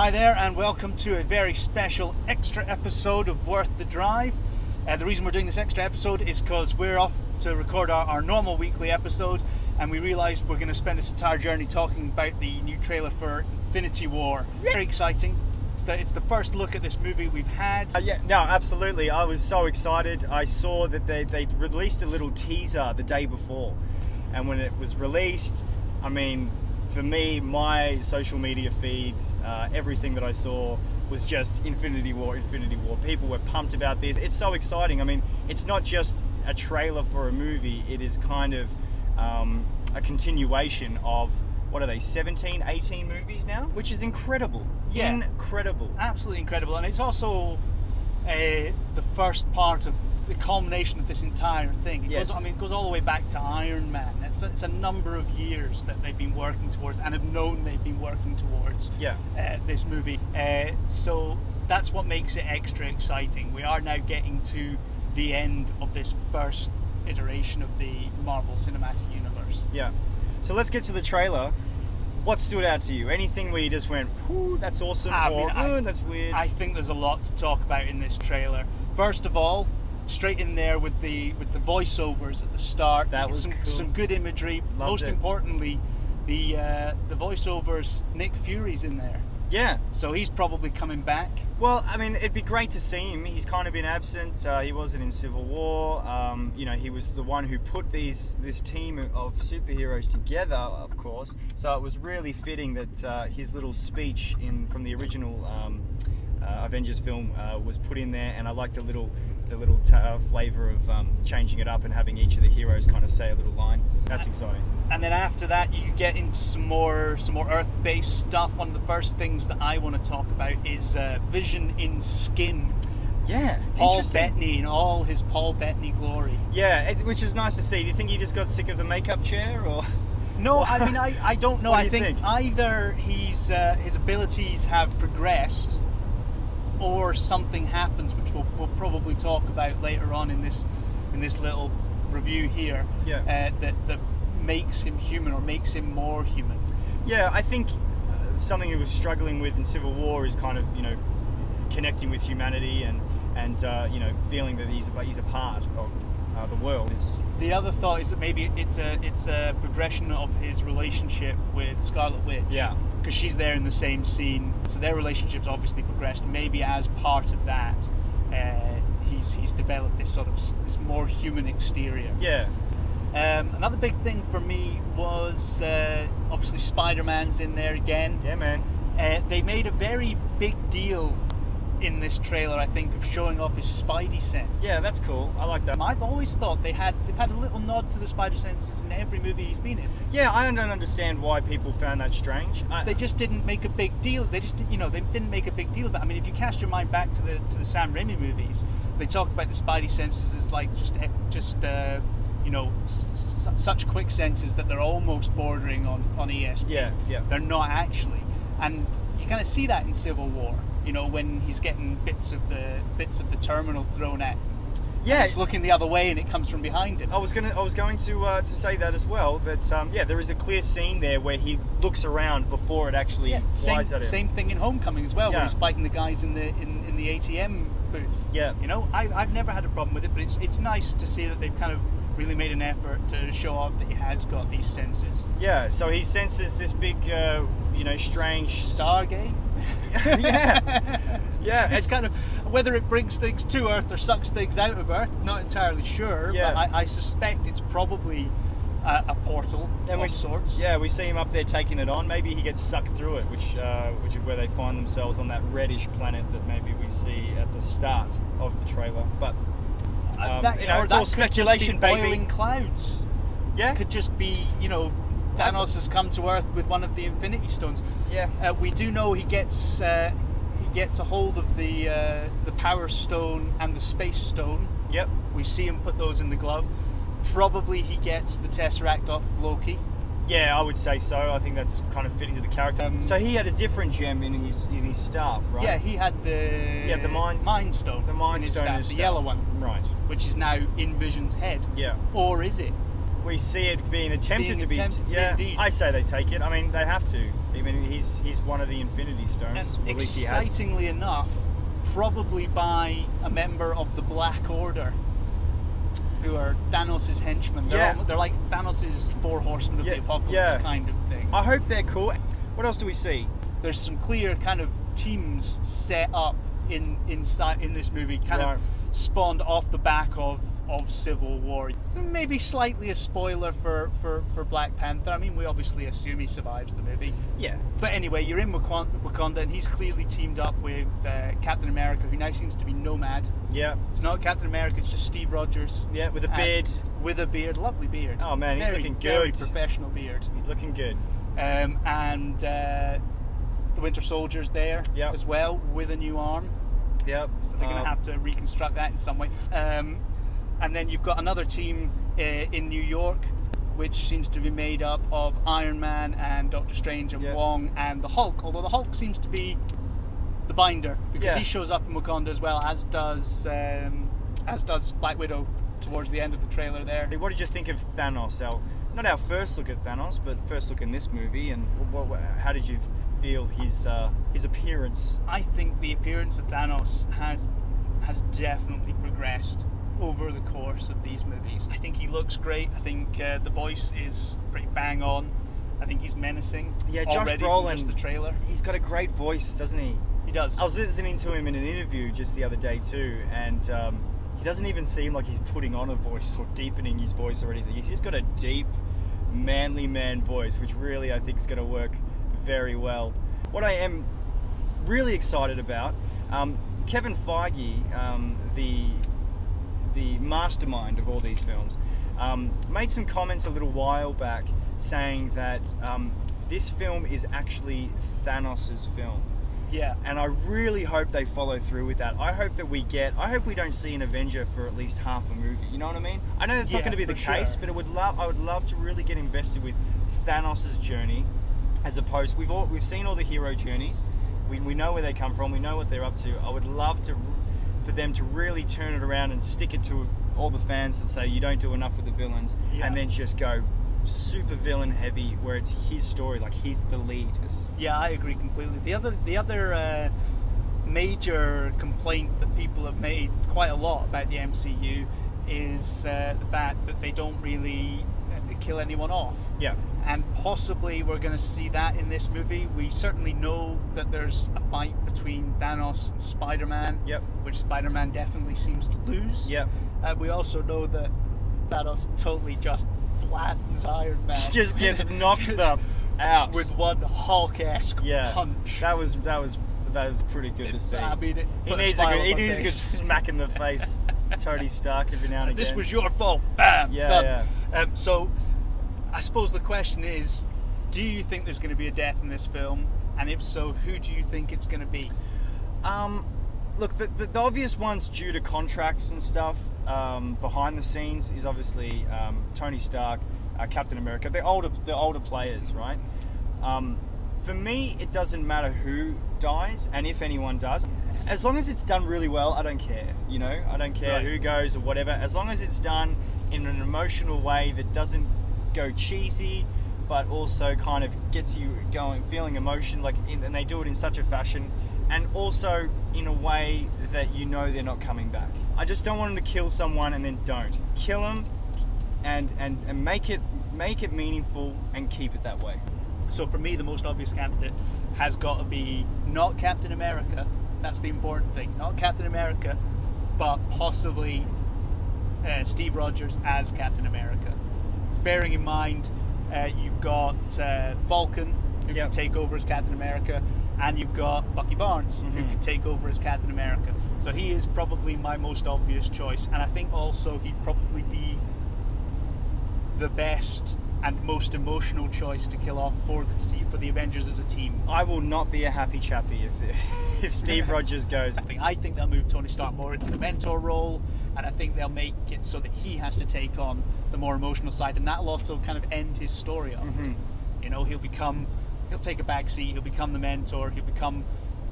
Hi there, and welcome to a very special extra episode of Worth the Drive. The reason we're doing this extra episode is because we're off to record our normal weekly episode, and we realised we're going to spend this entire journey talking about the new trailer for Infinity War. Very exciting. It's the first look at this movie we've had. Absolutely. I was so excited. I saw that they released a little teaser the day before, and when it was released, I mean, for me, my social media feeds, everything that I saw was just Infinity War, Infinity War. People were pumped about this. It's so exciting. I mean, it's not just a trailer for a movie. It is kind of a continuation of, what are they, 17, 18 movies now? Which is incredible. Yeah. Incredible. Absolutely incredible. And it's also the first part of the culmination of this entire thing. It goes all the way back to Iron Man. It's a number of years that they've been working towards and have known they've been working towards this movie. So that's what makes it extra exciting. We are now getting to the end of this first iteration of the Marvel Cinematic Universe. Yeah. So let's get to the trailer. What stood out to you? Anything where you just went, whoo, that's awesome, that's weird? I think there's a lot to talk about in this trailer. First of all, straight in there with the voiceovers at the start. That was cool. Some good imagery. Most importantly, the voiceovers. Nick Fury's in there. Yeah. So he's probably coming back. Well, I mean, it'd be great to see him. He's kind of been absent. He wasn't in Civil War. He was the one who put this team of superheroes together, of course. So it was really fitting that his little speech from the original Avengers film was put in there, and I liked the little flavour of changing it up and having each of the heroes kind of say a little line. That's exciting. And then after that, you get into some more Earth-based stuff. One of the first things that I want to talk about is Vision in skin. Yeah, Paul Bettany in all his Paul Bettany glory. Yeah, which is nice to see. Do you think he just got sick of the makeup chair, or? No, I mean, I don't know. What I do you think either his abilities have progressed, or something happens, which we'll probably talk about later on in this little review here. Yeah. That makes him human, or makes him more human. Yeah, I think something he was struggling with in Civil War is kind of, connecting with humanity and feeling that he's a part of the world. The other thought is that maybe it's a progression of his relationship with Scarlet Witch. Yeah. Because she's there in the same scene, so their relationship's obviously progressed. Maybe as part of that, he's developed this more human exterior. Yeah. Another big thing for me was obviously SpiderMan's in there again. Yeah, man. They made a very big deal in this trailer, I think, of showing off his Spidey sense. Yeah, that's cool. I like that. I've always thought they've had a little nod to the Spider senses in every movie he's been in. Yeah, I don't understand why people found that strange. They just didn't make a big deal. They didn't make a big deal of it. I mean, if you cast your mind back to the Sam Raimi movies, they talk about the Spidey senses as like such quick senses that they're almost bordering on ESP. Yeah. They're not actually, and you kind of see that in Civil War. When he's getting bits of the terminal thrown at him. Yeah, he's looking the other way and it comes from behind him. I was going to say that as well. That there is a clear scene there where he looks around before it actually flies at him. Same thing in Homecoming as well, where he's fighting the guys in the ATM booth. Yeah. I've never had a problem with it, but it's nice to see that they've kind of really made an effort to show off that he has got these senses. Yeah. So he senses this big, strange Stargate. Yeah. It's kind of whether it brings things to Earth or sucks things out of Earth. Not entirely sure. Yeah. But I suspect it's probably a portal of sorts. Yeah, we see him up there taking it on. Maybe he gets sucked through it, which is where they find themselves on that reddish planet that maybe we see at the start of the trailer. But it's all speculation, baby. Boiling clouds. Yeah, it could just be Thanos has come to Earth with one of the Infinity Stones. Yeah, we do know he gets a hold of the Power Stone and the Space Stone. Yep. We see him put those in the glove. Probably he gets the Tesseract off of Loki. Yeah, I would say so. I think that's kind of fitting to the character. So he had a different gem in his staff, right? Yeah, he had the Mind Stone. The Mind Stone, the yellow one, right? Which is now in Vision's head. Yeah. Or is it? we see it being attempted to be. Yeah, indeed. I say they take it. I mean, they have to. I mean, he's one of the Infinity Stones. And At least he has. excitingly enough, probably by a member of the Black Order, who are Thanos' henchmen. They're like Thanos' four horsemen of the apocalypse kind of thing. I hope they're cool. What else do we see? There's some clear kind of teams set up in this movie, kind of spawned off the back of Civil War. Maybe slightly a spoiler for Black Panther. I mean, we obviously assume he survives the movie. Yeah. But anyway, you're in Wakanda, and he's clearly teamed up with Captain America, who now seems to be Nomad. Yeah. It's not Captain America, it's just Steve Rogers. Yeah, with a beard. With a beard, lovely beard. Oh man, he's looking good. Very professional beard. He's looking good. And the Winter Soldier's there as well, with a new arm. Yep. So they're going to have to reconstruct that in some way. And then you've got another team in New York, which seems to be made up of Iron Man and Doctor Strange and Wong and the Hulk. Although the Hulk seems to be the binder, because he shows up in Wakanda as well, as does Black Widow towards the end of the trailer there. What did you think of Thanos? Not our first look at Thanos, but first look in this movie. And how did you feel his appearance? I think the appearance of Thanos has definitely progressed over the course of these movies. I think he looks great. I think the voice is pretty bang on. I think he's menacing. Yeah, Josh already Brolin. From just the trailer. He's got a great voice, doesn't he? He does. I was listening to him in an interview just the other day too, and he doesn't even seem like he's putting on a voice or deepening his voice or anything. He's just got a deep, manly man voice, which really I think is going to work very well. What I am really excited about, Kevin Feige, the mastermind of all these films, made some comments a little while back saying that this film is actually Thanos' film. Yeah. And I really hope they follow through with that. I hope we don't see an Avenger for at least half a movie. You know what I mean? I know that's not going to be the case, but I would love to really get invested with Thanos' journey, as opposed, we've seen all the hero journeys. We know where they come from. We know what they're up to. I would love for them to really turn it around and stick it to all the fans that say you don't do enough with the villains, and then just go super villain heavy where it's his story, like he's the lead. Yeah, I agree completely. The other major complaint that people have made quite a lot about the MCU is the fact that they don't really kill anyone off. Yeah. And possibly we're going to see that in this movie. We certainly know that there's a fight between Thanos and SpiderMan, which SpiderMan definitely seems to lose. Yep. And we also know that Thanos totally just flattens Iron Man. Just gets knocked out with one Hulk-esque punch. That was pretty good to see. I mean, he needs a good smack in the face. Tony Stark every now and again. This was your fault. Bam. Yeah. Done. So, I suppose the question is, do you think there's going to be a death in this film? And if so, who do you think it's going to be? Look, the obvious ones due to contracts and stuff behind the scenes is obviously Tony Stark, Captain America. They're older players, right? For me, it doesn't matter who dies and if anyone does. As long as it's done really well, I don't care. You know, I don't care who goes or whatever. As long as it's done in an emotional way that doesn't go cheesy, but also kind of gets you going, feeling emotion, and they do it in such a fashion, and also in a way that you know they're not coming back. I just don't want them to kill someone and then don't. Kill them and make it meaningful and keep it that way. So for me, the most obvious candidate has got to be not Captain America. That's the important thing. Not Captain America, but possibly Steve Rogers as Captain America. Bearing in mind, you've got Falcon, who can take over as Captain America, and you've got Bucky Barnes, who can take over as Captain America. So he is probably my most obvious choice, and I think also he'd probably be the best and most emotional choice to kill off for the Avengers as a team. I will not be a happy chappy if Steve Rogers goes. I think they'll move Tony Stark more into the mentor role, and I think they'll make it so that he has to take on the more emotional side, and that'll also kind of end his story arc. You know, he'll take a back seat, he'll become the mentor, he'll become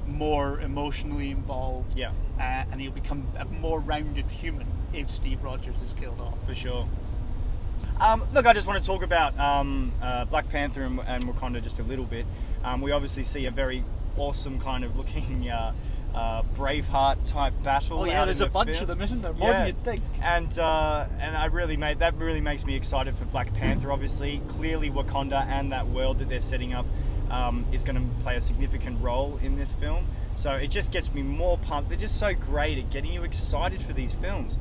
more emotionally involved, and he'll become a more rounded human if Steve Rogers is killed off. For sure. Look, I just want to talk about Black Panther and Wakanda just a little bit. We obviously see a very awesome kind of looking Braveheart type battle. Oh yeah, out there's in a the bunch field. of them, isn't there? More than you'd think. And I really that really makes me excited for Black Panther. Obviously, clearly Wakanda and that world that they're setting up is going to play a significant role in this film. So it just gets me more pumped. They're just so great at getting you excited for these films.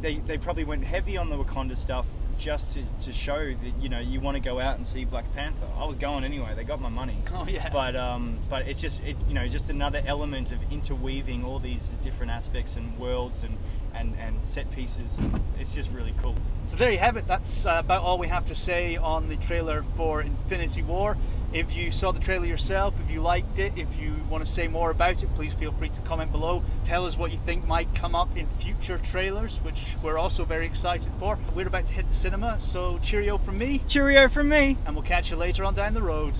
They probably went heavy on the Wakanda stuff just to show that you want to go out and see Black Panther. I was going anyway. They got my money. Oh yeah. But it's just just another element of interweaving all these different aspects and worlds and set pieces. It's just really cool. So there you have it. That's about all we have to say on the trailer for Infinity War. If you saw the trailer yourself, if you liked it, if you want to say more about it, please feel free to comment below. Tell us what you think might come up in future trailers, which we're also very excited for. We're about to hit the cinema, so cheerio from me. Cheerio from me. And we'll catch you later on down the road.